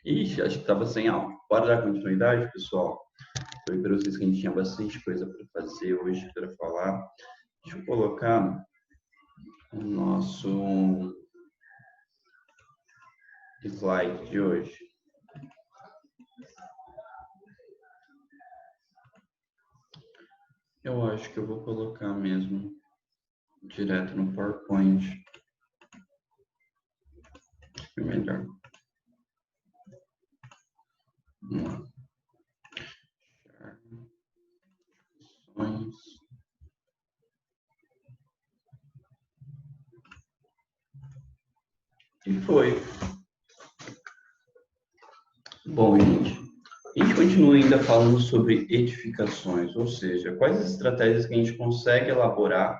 Ixi, acho que estava sem áudio. Bora dar continuidade, pessoal? Falei para vocês que a gente tinha bastante coisa para fazer hoje, para falar. Deixa eu colocar o nosso slide de hoje. Eu acho que eu vou colocar mesmo direto no PowerPoint. Acho que é melhor. Vamos lá. E foi. Bom, gente, a gente continua ainda falando sobre edificações, ou seja, quais as estratégias que a gente consegue elaborar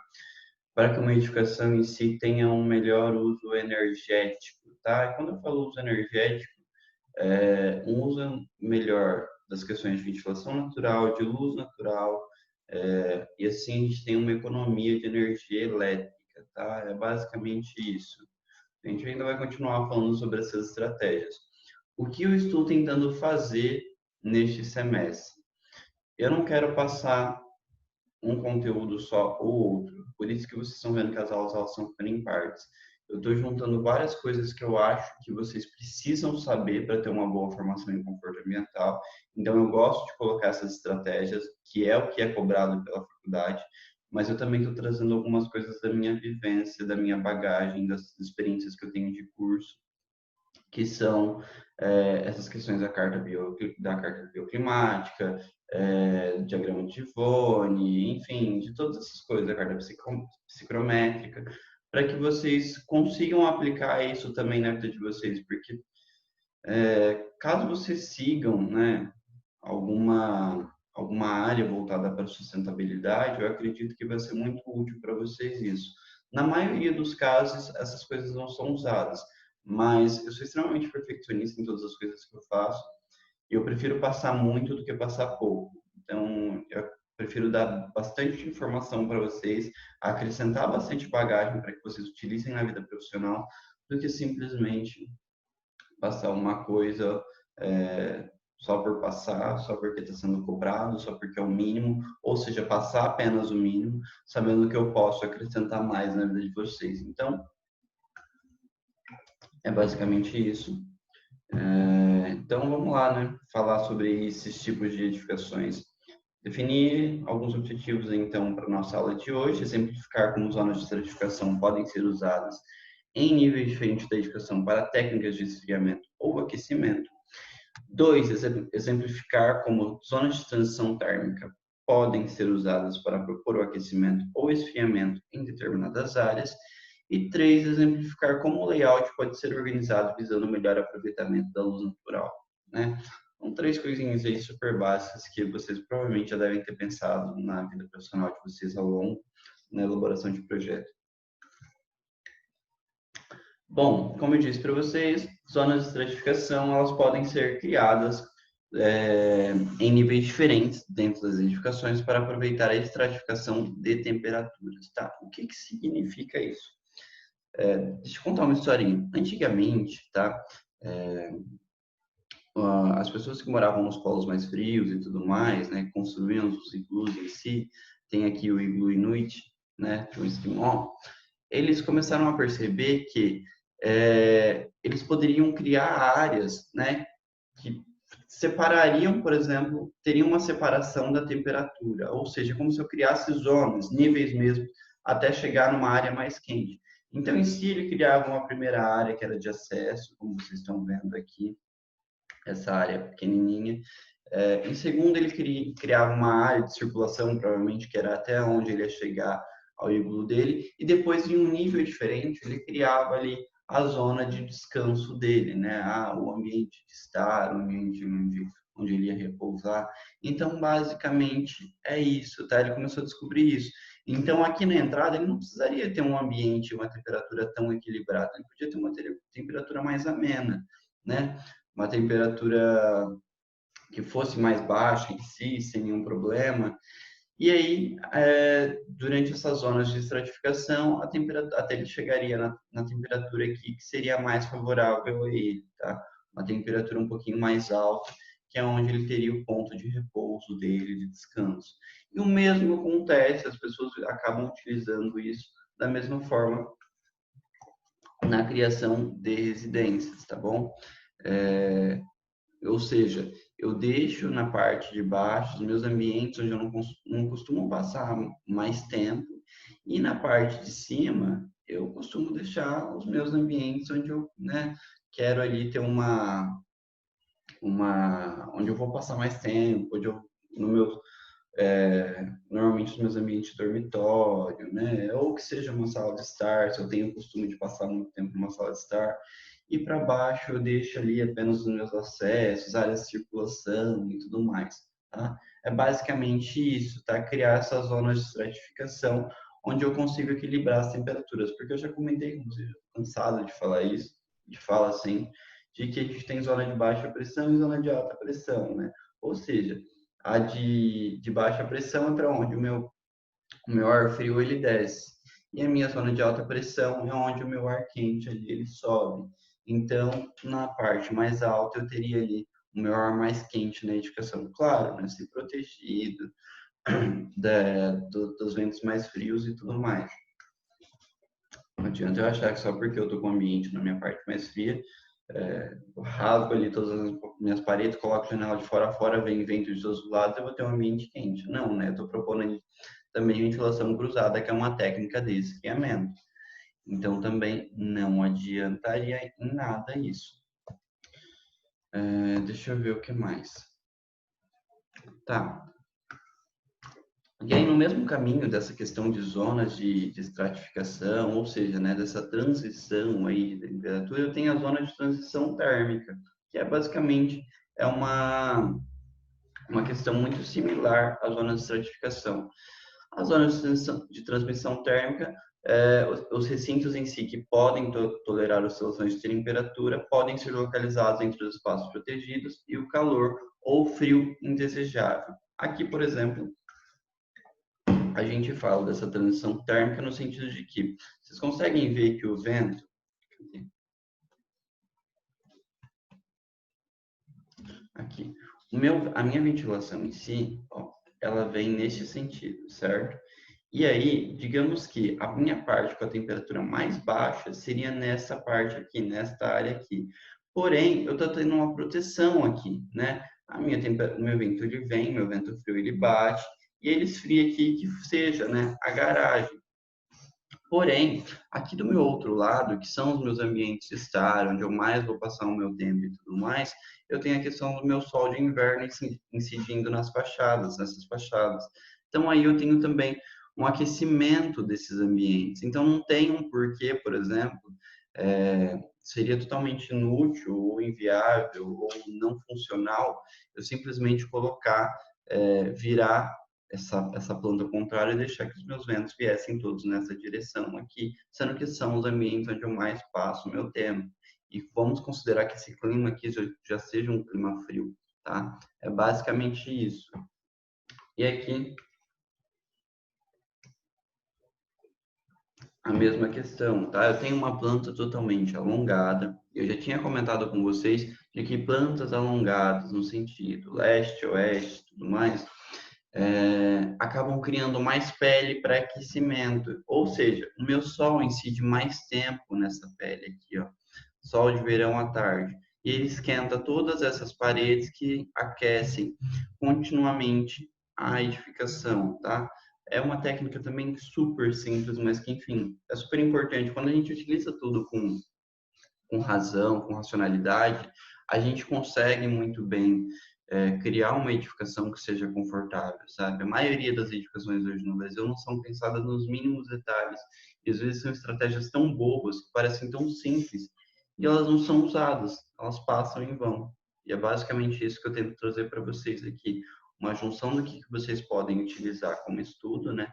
para que uma edificação em si tenha um melhor uso energético, tá? E quando eu falo uso energético, um uso melhor das questões de ventilação natural, de luz natural, e assim a gente tem uma economia de energia elétrica, tá? É basicamente isso. A gente ainda vai continuar falando sobre essas estratégias. O que eu estou tentando fazer neste semestre? Eu não quero passar um conteúdo só ou outro. Por isso que vocês estão vendo que as aulas elas são ficando em partes. Eu estou juntando várias coisas que eu acho que vocês precisam saber para ter uma boa formação em conforto ambiental. Então, eu gosto de colocar essas estratégias, que é o que é cobrado pela faculdade, mas eu também estou trazendo algumas coisas da minha vivência, da minha bagagem, das experiências que eu tenho de curso, que são essas questões da carta bioclimática, diagrama de Ivone, enfim, de todas essas coisas, da carta psicométrica, para que vocês consigam aplicar isso também na vida de vocês, porque caso vocês sigam, né, alguma área voltada para a sustentabilidade, eu acredito que vai ser muito útil para vocês isso. Na maioria dos casos, essas coisas não são usadas, mas eu sou extremamente perfeccionista em todas as coisas que eu faço e eu prefiro passar muito do que passar pouco. Então, eu prefiro dar bastante informação para vocês, acrescentar bastante bagagem para que vocês utilizem na vida profissional, do que simplesmente passar uma coisa só por passar, só porque está sendo cobrado, só porque é o mínimo, ou seja, passar apenas o mínimo, sabendo que eu posso acrescentar mais na vida de vocês. Então, é basicamente isso. Então, vamos lá, né? Falar sobre esses tipos de edificações. Definir alguns objetivos, então, para a nossa aula de hoje, exemplificar como zonas de estratificação podem ser usadas em níveis diferentes da edificação para técnicas de esfriamento ou aquecimento. 2, exemplificar como zonas de transição térmica podem ser usadas para propor o aquecimento ou esfriamento em determinadas áreas. E 3, exemplificar como o layout pode ser organizado visando o melhor aproveitamento da luz natural, né? São 3 coisinhas aí super básicas que vocês provavelmente já devem ter pensado na vida profissional de vocês ao longo na elaboração de projeto. Bom, como eu disse para vocês, zonas de estratificação elas podem ser criadas em níveis diferentes dentro das edificações para aproveitar a estratificação de temperaturas, tá? O que significa isso? Deixa eu contar uma historinha. Antigamente, tá? As pessoas que moravam nos polos mais frios e tudo mais, né, construíam os iglus em si, tem aqui o iglu Inuit, né, de um esquimó, eles começaram a perceber que eles poderiam criar áreas, né, que separariam, por exemplo, teriam uma separação da temperatura, ou seja, como se eu criasse zonas, níveis mesmo, até chegar numa área mais quente. Então, em si, ele criava uma primeira área que era de acesso, como vocês estão vendo aqui, essa área pequenininha. Em segundo, ele criava uma área de circulação, provavelmente, que era até onde ele ia chegar ao iglu dele, e depois, em um nível diferente, ele criava ali a zona de descanso dele, né? O ambiente de estar, o ambiente onde ele ia repousar. Então, basicamente, é isso, tá? Ele começou a descobrir isso. Então, aqui na entrada, ele não precisaria ter um ambiente, uma temperatura tão equilibrada, ele podia ter uma temperatura mais amena, né? Uma temperatura que fosse mais baixa em si, sem nenhum problema. E aí, durante essas zonas de estratificação, até ele chegaria na temperatura aqui que seria mais favorável a ele, tá? uma temperatura um pouquinho mais alta, que é onde ele teria o ponto de repouso dele, de descanso. E o mesmo acontece, as pessoas acabam utilizando isso da mesma forma na criação de residências, tá bom? Ou seja, eu deixo na parte de baixo os meus ambientes onde eu não costumo passar mais tempo, e na parte de cima eu costumo deixar os meus ambientes onde eu, né, quero ali ter onde eu vou passar mais tempo, onde eu, no meu, normalmente os meus ambientes de dormitório, né, ou que seja uma sala de estar, se eu tenho o costume de passar muito tempo numa sala de estar. E para baixo eu deixo ali apenas os meus acessos, áreas de circulação e tudo mais, tá? É basicamente isso, tá? Criar essas zonas de estratificação onde eu consigo equilibrar as temperaturas, porque eu já comentei, inclusive, cansado de falar isso, de falar assim, de que a gente tem zona de baixa pressão e zona de alta pressão, né? Ou seja, a de baixa pressão é para onde o meu ar frio ele desce. E a minha zona de alta pressão é onde o meu ar quente ali ele sobe. Então, na parte mais alta eu teria ali o meu ar mais quente na edificação. Claro, né, se protegido dos ventos mais frios e tudo mais. Não adianta eu achar que só porque eu estou com o ambiente na minha parte mais fria, eu rasgo ali todas as minhas paredes, coloco a janela de fora a fora, vem vento de todos os lados, eu vou ter um ambiente quente. Não, né? Eu estou propondo também ventilação cruzada, que é uma técnica de esfriamento. Então, também não adiantaria em nada isso. Deixa eu ver o que mais. Tá. E aí, no mesmo caminho dessa questão de zonas de estratificação, ou seja, né, dessa transição aí de temperatura, eu tenho a zona de transição térmica, que é basicamente uma questão muito similar à zona de estratificação. A zona de transmissão térmica, os recintos em si que podem tolerar oscilações de temperatura podem ser localizados entre os espaços protegidos e o calor ou frio indesejável. Aqui, por exemplo, a gente fala dessa transição térmica no sentido de que vocês conseguem ver que o vento aqui, a minha ventilação em si, ó, ela vem nesse sentido, certo? E aí, digamos que a minha parte com a temperatura mais baixa seria nessa parte aqui, nesta área aqui. Porém, eu estou tendo uma proteção aqui, né? O meu vento ele vem, meu vento frio ele bate, e ele esfria aqui que seja, né, a garagem. Porém, aqui do meu outro lado, que são os meus ambientes de estar, onde eu mais vou passar o meu tempo e tudo mais, eu tenho a questão do meu sol de inverno incidindo nas fachadas, nessas fachadas. Então, aí eu tenho também um aquecimento desses ambientes. Então, não tem um porquê, por exemplo, seria totalmente inútil ou inviável ou não funcional eu simplesmente colocar, virar essa planta contrária e deixar que os meus ventos viessem todos nessa direção aqui, sendo que são os ambientes onde eu mais passo o meu tempo. E vamos considerar que esse clima aqui já seja um clima frio, tá? É basicamente isso. E aqui, a mesma questão, tá? Eu tenho uma planta totalmente alongada. Eu já tinha comentado com vocês de que plantas alongadas no sentido leste, oeste, tudo mais, acabam criando mais pele para aquecimento. Ou seja, o meu sol incide mais tempo nessa pele aqui, ó. Sol de verão à tarde. E ele esquenta todas essas paredes que aquecem continuamente a edificação, tá? É uma técnica também super simples, mas que, enfim, é super importante. Quando a gente utiliza tudo com razão, com racionalidade, a gente consegue muito bem criar uma edificação que seja confortável, sabe? A maioria das edificações hoje no Brasil não são pensadas nos mínimos detalhes. E às vezes são estratégias tão bobas, que parecem tão simples, e elas não são usadas, elas passam em vão. E é basicamente isso que eu tento trazer para vocês aqui. Uma junção do que vocês podem utilizar como estudo, né?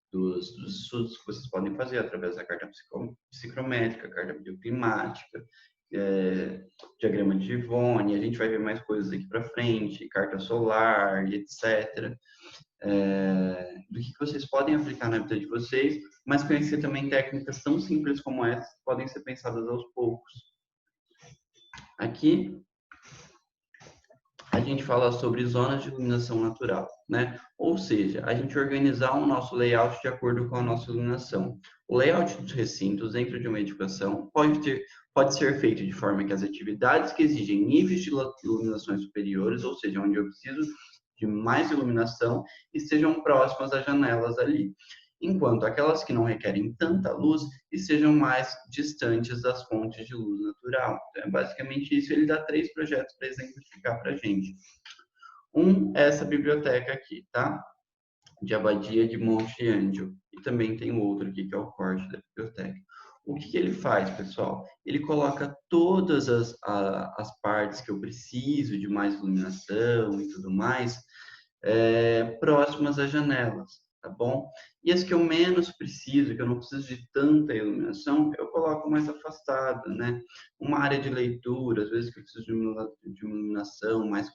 Dos estudos que vocês podem fazer através da carta psicométrica, carta bioclimática, diagrama de Givone, a gente vai ver mais coisas aqui para frente, carta solar, etc. Do que vocês podem aplicar na vida de vocês, mas conhecer também técnicas tão simples como essas que podem ser pensadas aos poucos. Aqui a gente fala sobre zonas de iluminação natural, né? Ou seja, a gente organizar o nosso layout de acordo com a nossa iluminação. O layout dos recintos dentro de uma edificação pode ser feito de forma que as atividades que exigem níveis de iluminações superiores, ou seja, onde eu preciso de mais iluminação, estejam próximas às janelas ali, enquanto aquelas que não requerem tanta luz estejam mais distantes das fontes de luz natural. Então, é basicamente isso. Ele dá 3 projetos para exemplificar para a gente. Um é essa biblioteca aqui, tá? De Abadia de Monte Ângelo. E também tem outro aqui, que é o corte da biblioteca. O que ele faz, pessoal? Ele coloca todas as partes que eu preciso de mais iluminação e tudo mais, próximas às janelas, tá bom? E as que eu menos preciso, que eu não preciso de tanta iluminação, eu coloco mais afastado, né? Uma área de leitura, às vezes que eu preciso de uma iluminação mais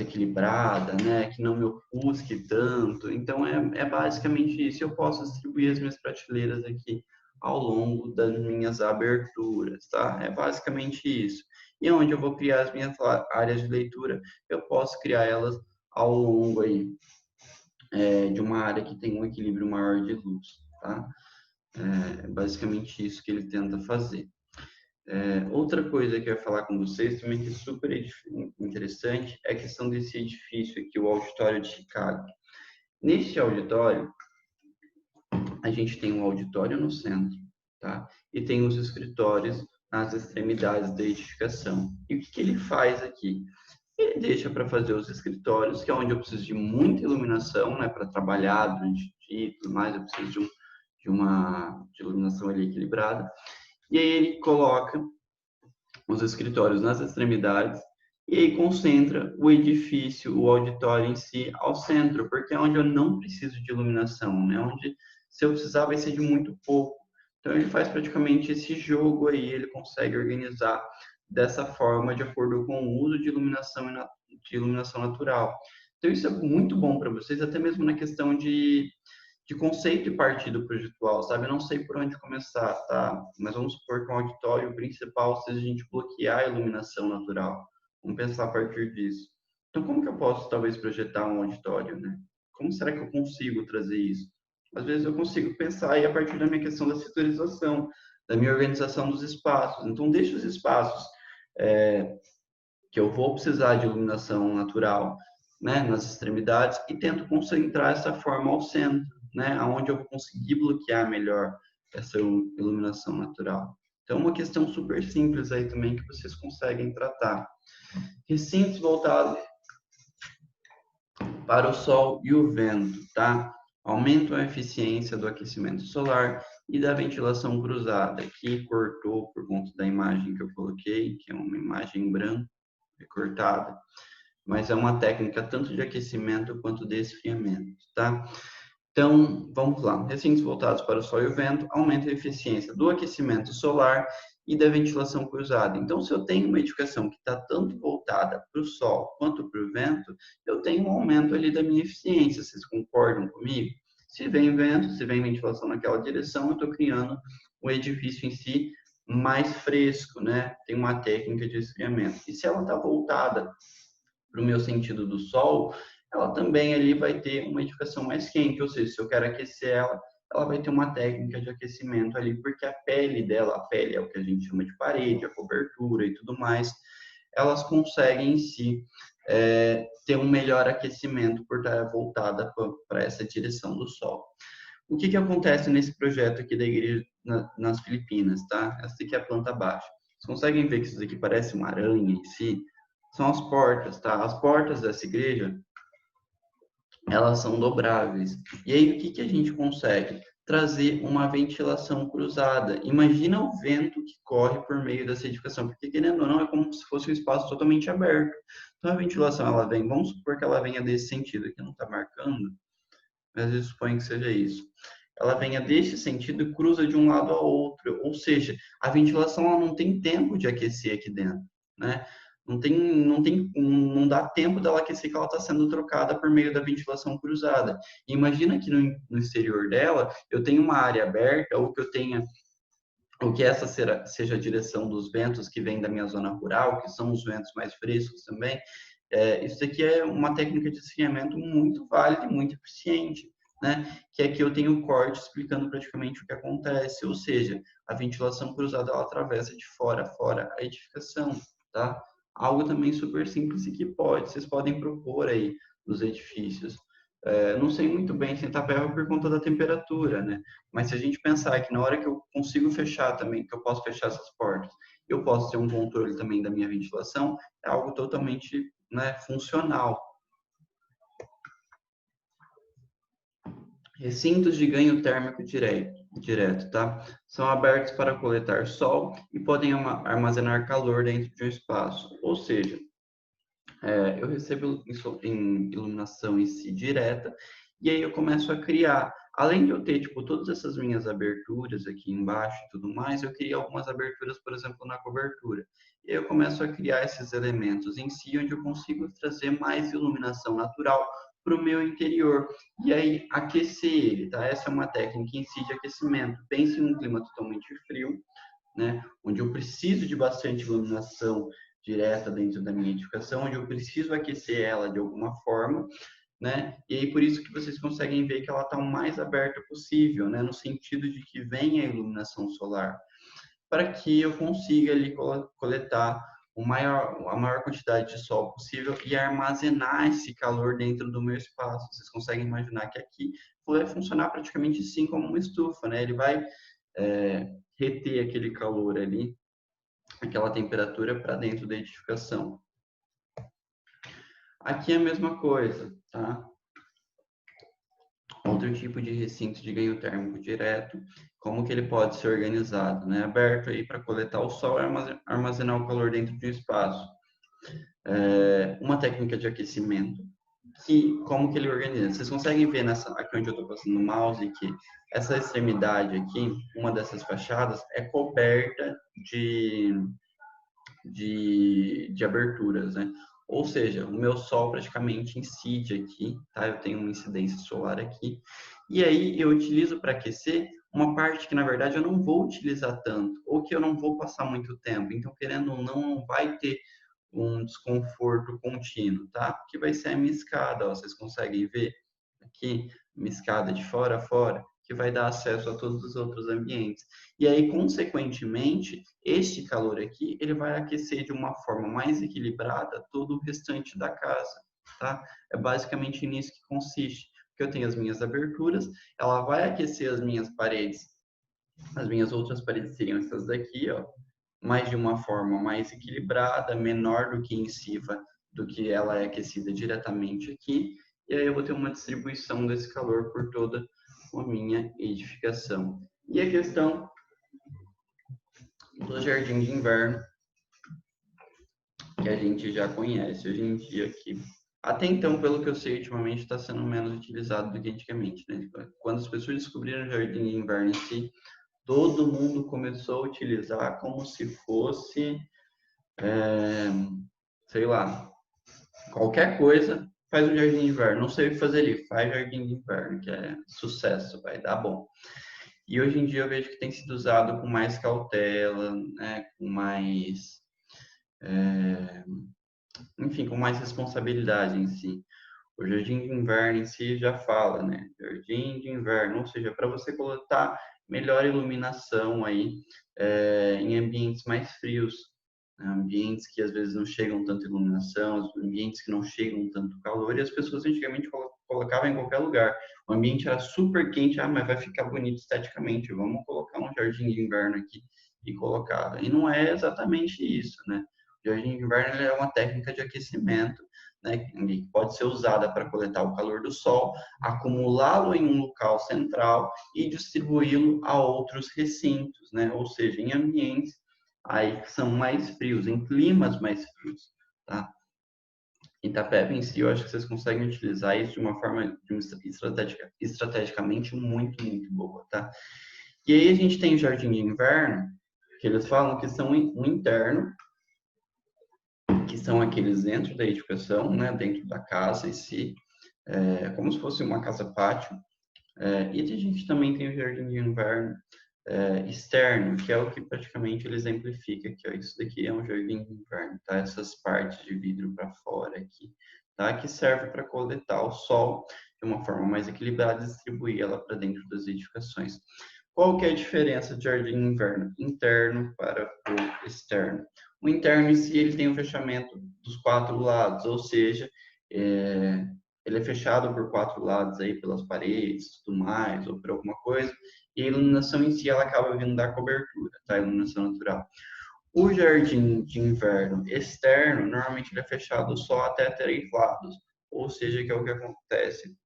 equilibrada, né? Que não me ofusque tanto. Então, é basicamente isso. Eu posso distribuir as minhas prateleiras aqui ao longo das minhas aberturas, tá? É basicamente isso. E onde eu vou criar as minhas áreas de leitura, eu posso criar elas ao longo aí de uma área que tem um equilíbrio maior de luz, tá? É basicamente isso que ele tenta fazer. Outra coisa que eu ia falar com vocês também que é super interessante é a questão desse edifício aqui, o Auditório de Chicago. Neste auditório, a gente tem um auditório no centro, tá? E tem os escritórios nas extremidades da edificação. E o que ele faz aqui? Ele deixa para fazer os escritórios, que é onde eu preciso de muita iluminação, né, para trabalhar durante o dia e tudo mais, eu preciso de iluminação ali equilibrada. E aí ele coloca os escritórios nas extremidades e aí concentra o edifício, o auditório em si ao centro, porque é onde eu não preciso de iluminação, né? Onde se eu precisar vai ser de muito pouco. Então ele faz praticamente esse jogo aí, ele consegue organizar dessa forma de acordo com o uso de iluminação natural. Então isso é muito bom para vocês, até mesmo na questão de conceito e partido projetual, sabe? Eu não sei por onde começar, tá? Mas vamos supor que um auditório principal seja a gente bloquear a iluminação natural. Vamos pensar a partir disso. Então, como que eu posso, talvez, projetar um auditório, né? Como será que eu consigo trazer isso? Às vezes eu consigo pensar aí a partir da minha questão da setorização, da minha organização dos espaços. Então, deixa os espaços que eu vou precisar de iluminação natural, né, nas extremidades e tento concentrar essa forma ao centro, né, aonde eu vou conseguir bloquear melhor essa iluminação natural. Então, uma questão super simples aí também que vocês conseguem tratar. Recintos voltados para o sol e o vento, tá? Aumentam a eficiência do aquecimento solar e da ventilação cruzada. Aqui cortou por conta da imagem que eu coloquei, que é uma imagem branca, recortada, mas é uma técnica tanto de aquecimento quanto de esfriamento, tá? Então, vamos lá. Recintos voltados para o sol e o vento aumentam a eficiência do aquecimento solar e da ventilação cruzada. Então, se eu tenho uma edificação que está tanto voltada para o sol quanto para o vento, eu tenho um aumento ali da minha eficiência. Vocês concordam comigo? Se vem vento, se vem ventilação naquela direção, eu estou criando o edifício em si mais fresco, né? Tem uma técnica de esfriamento. E se ela está voltada para o meu sentido do sol, ela também ali vai ter uma edificação mais quente, ou seja, se eu quero aquecer ela, ela vai ter uma técnica de aquecimento ali, porque a pele dela, a pele é o que a gente chama de parede, a cobertura e tudo mais, elas conseguem em si ter um melhor aquecimento por estar voltada para essa direção do sol. O que acontece nesse projeto aqui da igreja nas Filipinas, tá? Essa aqui é a planta baixa. Vocês conseguem ver que isso aqui parece uma aranha em si? São as portas, tá? As portas dessa igreja, elas são dobráveis. E aí, o que a gente consegue? Trazer uma ventilação cruzada. Imagina o vento que corre por meio dessa edificação, porque querendo ou não, é como se fosse um espaço totalmente aberto. Então, a ventilação, ela vem, vamos supor que ela venha desse sentido, aqui não está marcando, mas eu suponho que seja isso. Ela venha desse sentido e cruza de um lado ao outro, ou seja, a ventilação ela não tem tempo de aquecer aqui dentro, né? Não dá tempo dela aquecer que ela está sendo trocada por meio da ventilação cruzada. E imagina que no exterior dela eu tenho uma área aberta ou que eu tenha ou que essa seja a direção dos ventos que vem da minha zona rural, que são os ventos mais frescos também. Isso aqui é uma técnica de esfriamento muito válida e muito eficiente, né? Que aqui eu tenho um corte explicando praticamente o que acontece, ou seja, a ventilação cruzada ela atravessa de fora a fora a edificação, tá? Algo também super simples e que vocês podem propor aí nos edifícios. Não sei muito bem se em Itapeva por conta da temperatura, né? Mas se a gente pensar que na hora que eu consigo fechar também, que eu posso fechar essas portas, eu posso ter um controle também da minha ventilação, é algo totalmente, né, funcional. Recintos de ganho térmico direto, tá? São abertos para coletar sol e podem armazenar calor dentro de um espaço. Ou seja, eu recebo em iluminação em si direta e aí eu começo a criar. Além de eu ter, tipo, todas essas minhas aberturas aqui embaixo e tudo mais, eu criei algumas aberturas, por exemplo, na cobertura. E aí eu começo a criar esses elementos em si, onde eu consigo trazer mais iluminação natural para o meu interior. E aí, aquecer ele, tá? Essa é uma técnica em si de aquecimento. Pense em um clima totalmente frio, né? Onde eu preciso de bastante iluminação direta dentro da minha edificação, onde eu preciso aquecer ela de alguma forma, né? E aí por isso que vocês conseguem ver que ela está o mais aberta possível, né? No sentido de que venha a iluminação solar, para que eu consiga ali coletar a maior quantidade de sol possível e armazenar esse calor dentro do meu espaço. Vocês conseguem imaginar que aqui vai funcionar praticamente assim como uma estufa, né? Ele vai reter aquele calor ali, aquela temperatura para dentro da edificação. Aqui é a mesma coisa, tá? Outro tipo de recinto de ganho térmico direto, como que ele pode ser organizado, né? Aberto aí para coletar o sol e armazenar o calor dentro de um espaço. Uma técnica de aquecimento, como que ele organiza? Vocês conseguem ver aqui onde eu estou passando o mouse que essa extremidade aqui, uma dessas fachadas, é coberta de aberturas, né? Ou seja, o meu sol praticamente incide aqui, tá? Eu tenho uma incidência solar aqui. E aí eu utilizo para aquecer uma parte que, na verdade, eu não vou utilizar tanto, ou que eu não vou passar muito tempo. Então, querendo ou não vai ter um desconforto contínuo, tá? Que vai ser a minha escada, ó, vocês conseguem ver aqui, uma escada de fora a fora, que vai dar acesso a todos os outros ambientes. E aí, consequentemente, este calor aqui, ele vai aquecer de uma forma mais equilibrada todo o restante da casa, tá? É basicamente nisso que consiste. Porque eu tenho as minhas aberturas, ela vai aquecer as minhas paredes. As minhas outras paredes seriam essas daqui, ó, mas de uma forma mais equilibrada, menor do que em cima, do que ela é aquecida diretamente aqui, e aí eu vou ter uma distribuição desse calor por toda a minha edificação. E a questão do jardim de inverno, que a gente já conhece hoje em dia aqui. Até então, pelo que eu sei, ultimamente está sendo menos utilizado do que antigamente, né? Quando as pessoas descobriram o jardim de inverno em si, todo mundo começou a utilizar como se fosse, sei lá, qualquer coisa, faz um jardim de inverno. Não sei o que fazer ali, faz jardim de inverno, que é sucesso, vai dar bom. E hoje em dia eu vejo que tem sido usado com mais cautela, né, com mais, enfim, com mais responsabilidade em si. O jardim de inverno em si já fala, né? Jardim de inverno, ou seja, para você coletar melhor iluminação aí em ambientes mais frios, né? Ambientes que às vezes não chegam tanta iluminação, ambientes que não chegam tanto calor, e as pessoas antigamente colocavam em qualquer lugar. O ambiente era super quente, mas vai ficar bonito esteticamente, vamos colocar um jardim de inverno aqui e colocava. E não é exatamente isso, né? O jardim de inverno é uma técnica de aquecimento, né, que pode ser usada para coletar o calor do sol, acumulá-lo em um local central e distribuí-lo a outros recintos, né, ou seja, em ambientes aí que são mais frios, em climas mais frios, tá? Itapeva em si, eu acho que vocês conseguem utilizar isso de uma forma estrategicamente muito, muito boa, tá? E aí a gente tem o jardim de inverno, que eles falam que são o interno, que são aqueles dentro da edificação, né, dentro da casa em si, como se fosse uma casa-pátio. E a gente também tem o jardim de inverno externo, que é o que praticamente ele exemplifica aqui, ó. Isso daqui é um jardim de inverno, tá? Essas partes de vidro para fora aqui, tá? Que serve para coletar o sol de uma forma mais equilibrada e distribuir ela para dentro das edificações. Qual que é a diferença de jardim inverno interno para o externo? O interno em si ele tem o fechamento dos 4 lados, ou seja, ele é fechado por 4 lados aí pelas paredes, tudo mais, ou por alguma coisa, e a iluminação em si ela acaba vindo da cobertura, tá? A iluminação natural. O jardim de inverno externo, normalmente ele é fechado só até 3 lados, ou seja, que é o que acontece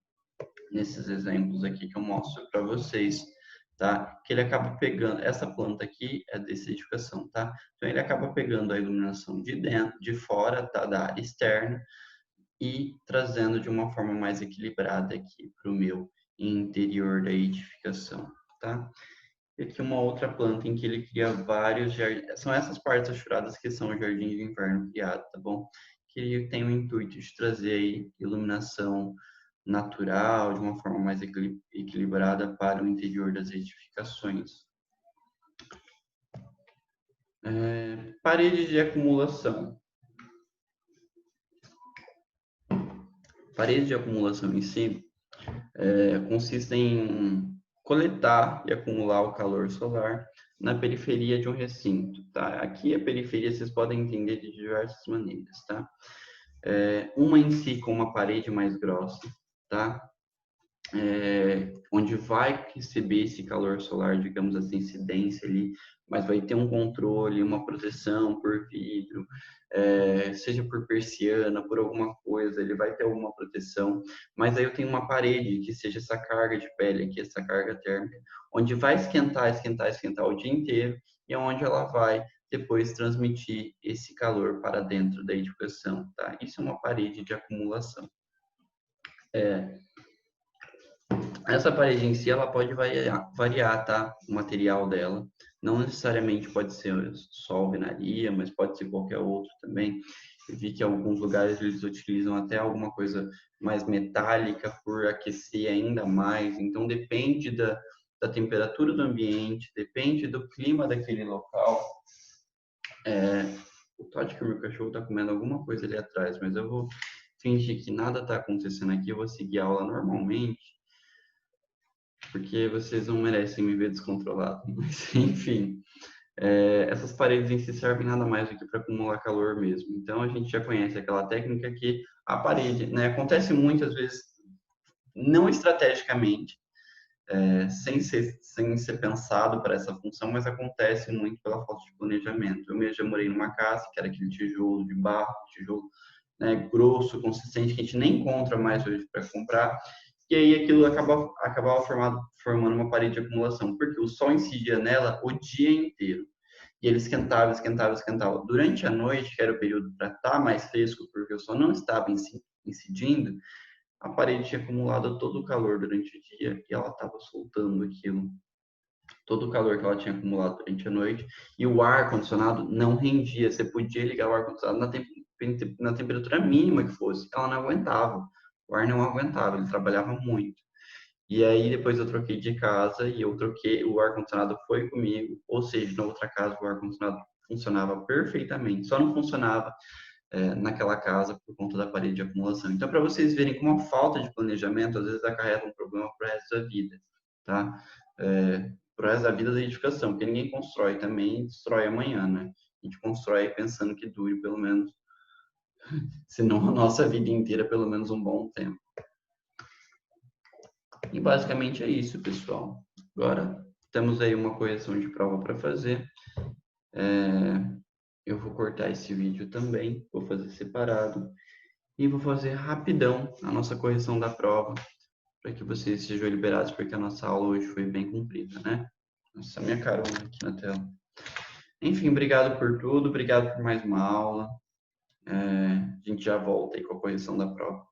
nesses exemplos aqui que eu mostro para vocês, tá? Que ele acaba pegando, essa planta aqui é dessa edificação, tá? Então ele acaba pegando a iluminação de dentro, de fora, tá? Da área externa e trazendo de uma forma mais equilibrada aqui para o meu interior da edificação, tá? E aqui uma outra planta em que ele cria vários jardins. São essas partes achuradas que são o jardim de inverno criado, tá bom? Que tem o intuito de trazer aí iluminação natural, de uma forma mais equilibrada para o interior das edificações. Paredes de acumulação. Paredes de acumulação em si consistem em coletar e acumular o calor solar na periferia de um recinto, tá? Aqui a periferia vocês podem entender de diversas maneiras, tá? Uma em si com uma parede mais grossa, tá? Onde vai receber esse calor solar, digamos assim, incidência ali, mas vai ter um controle, uma proteção por vidro, seja por persiana, por alguma coisa, ele vai ter alguma proteção, mas aí eu tenho uma parede que seja essa carga de pele aqui, essa carga térmica, onde vai esquentar, esquentar, esquentar o dia inteiro e onde ela vai depois transmitir esse calor para dentro da edificação, tá? Isso é uma parede de acumulação. Essa parede em si, ela pode variar, tá? O material dela. Não necessariamente pode ser só alvenaria, mas pode ser qualquer outro também. Eu vi que em alguns lugares eles utilizam até alguma coisa mais metálica por aquecer ainda mais. Então, depende da temperatura do ambiente, depende do clima daquele local. O Todd que o meu cachorro tá comendo alguma coisa ali atrás, mas eu vou fingir que nada tá acontecendo aqui. Eu vou seguir a aula normalmente, porque vocês não merecem me ver descontrolado. Mas, enfim, essas paredes em si servem nada mais do que para acumular calor mesmo. Então, a gente já conhece aquela técnica que a parede, né, acontece muitas vezes, não estrategicamente, sem ser pensado para essa função, mas acontece muito pela falta de planejamento. Eu mesmo já morei numa casa que era aquele tijolo de barro, tijolo, né, grosso, consistente, que a gente nem encontra mais hoje para comprar. E aí aquilo acabava formando uma parede de acumulação, porque o sol incidia nela o dia inteiro. E ele esquentava, esquentava, esquentava. Durante a noite, que era o período para estar mais fresco, porque o sol não estava incidindo, a parede tinha acumulado todo o calor durante o dia e ela estava soltando aquilo, todo o calor que ela tinha acumulado durante a noite. E o ar-condicionado não rendia. Você podia ligar o ar-condicionado na temperatura mínima que fosse, ela não aguentava. O ar não aguentava, ele trabalhava muito. E aí depois eu troquei de casa e eu troquei, o ar-condicionado foi comigo, ou seja, na outra casa o ar-condicionado funcionava perfeitamente, só não funcionava naquela casa por conta da parede de acumulação. Então, para vocês verem como a falta de planejamento às vezes acarreta um problema para o resto da vida, tá? Para o resto da vida da edificação, porque ninguém constrói também, destrói amanhã, né? A gente constrói pensando que dure pelo menos, se não a nossa vida inteira, pelo menos um bom tempo. E basicamente é isso, pessoal. Agora temos aí uma correção de prova para fazer. Eu vou cortar esse vídeo também, vou fazer separado e vou fazer rapidão a nossa correção da prova para que vocês sejam liberados, porque a nossa aula hoje foi bem cumprida, né? Nossa, minha carona aqui na tela. Enfim, obrigado por tudo, obrigado por mais uma aula. A gente já volta aí com a correção da prova.